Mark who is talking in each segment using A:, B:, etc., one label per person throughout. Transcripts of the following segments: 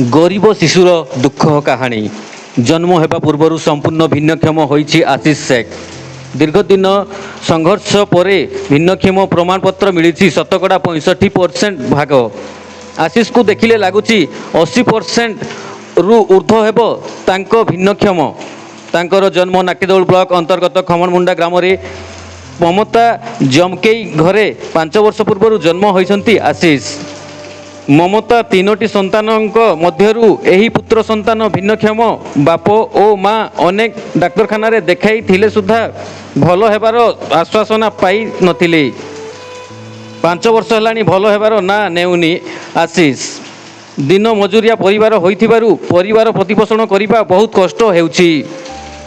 A: गरीब शिशुर दुख कहानी जन्म होगा पूर्व संपूर्ण भिन्नक्षम होइछि आशीष शेख। दीर्घ दिन संघर्ष पर भिन्नक्षम प्रमाणपत्र मिली शतकड़ा 65% भाग। आशीष को देखिले लगुच 80% रु ऊर्ध्व हेब तांको भिन्नक्षम। तांकर जन्म नाकेदौल ब्लॉक अंतर्गत खमणमुंडा ग्राम रे ममता जमकेई घरे 5 वर्ष पूर्व जन्म होइछंती आशीष। ममता तीनोटी संतानक मध्यरु एही पुत्र संतान भिन्नक्षम। बाप ओ माँ अनेक डाक्तरखाना रे देखाई थिले सुधा भल हेबार आश्वासना पाई नथिले। 5 वर्ष हेलानी भल हेबार ना नेउनी आशीष। दिन मजुरिया परिवार होइथिबारु परिवार प्रतिपोषण करिबा बहुत कष्ट हेउछि।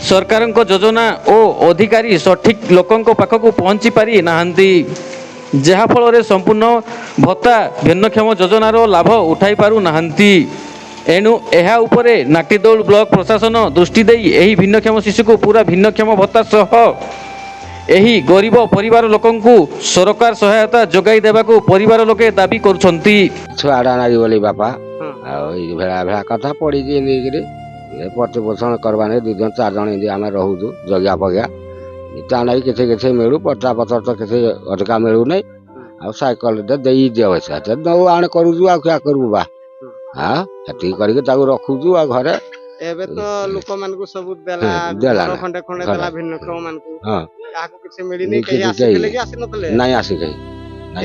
A: सरकारक योजना ओ अधिकारी सठिक लोकंक पाखकु पहुँची पारि नाहंती, जहा फल संपूर्ण भत्ता भिन्नक्षम योजनार लाभ उठाई पारु नाहंती। एणु एहा उपरे नाटीदौल ब्लॉक प्रशासन दृष्टि देई एही भिन्नक्षम शिशु को पूरा भिन्नक्षम भत्ता सह एही गरीब परिवार लोकंकु सरकार सहायता जोगाई देबाकु परिवार लोके दाबी करुछंती।
B: छुआड़ा नारी बोली बापा आई भेड़ा भेड़ा कथा पड़ी प्रतिपोषण करवाने 2 जन 4 जन इंदी आम रोचु जगह पगया ता नहीं किसी मिलू पटा पतर तो किसी अधिका मिलू नहीं आ साइकल दे पैसा नौ आने करूँ आ क्या करू बा हाँ हेती करके रखुचु आ घरे
C: एबे तो लोक मान को सब देला
B: देला
C: खंडे खंडे देला भिन्नक्षम मान को
B: हां
C: काको किछि मिली नहीं कहीं आसी के आसी नतले
B: नहीं आसी कहीं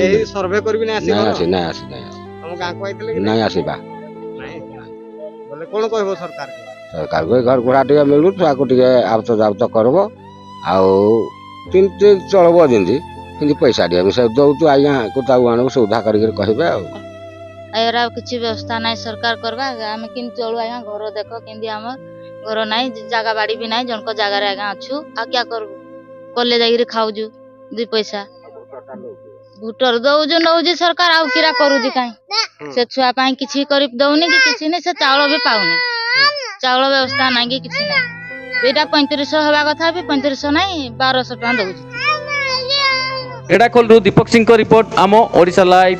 C: ए सर्वे करबी नहीं आसी
B: नहीं आसी
C: हम गां को आइतले कि
B: नहीं आसी बा
C: नहीं बोले कोन कहबो सरकार के
B: सरकार को घर गुड़ा टिके मिलू छुआ को टिके आबत जाबत करबो आउ तीन चलबो जिंदी कि पैसा दिया मिस दौतु आज्ञा को आण सुविधा करके कहबे
D: आयरा किछि व्यवस्था नहीं सरकार करबा आमे किन चलु आज्ञा घर देख किंदी हमर घर नहीं जागा बाड़ी भी नहीं जनको जागा रे आज्ञा अछु आ क्या करबो कॉलेज जागिरी खाउजु 2 पैसा भोटर दउजु नउजु सरकार आ किरा करूजी काई से छुआ पाई किछि करि दउनी कि किछि नहीं से चावल भी पाउनी चावल व्यवस्था नहीं कि किछि नहीं बेटा 3500 हवा कथा भी 3500 नहीं 1200 टका दउजु।
A: एडाखोल दीपक सिंह रिपोर्ट आम ओडिशा लाइव।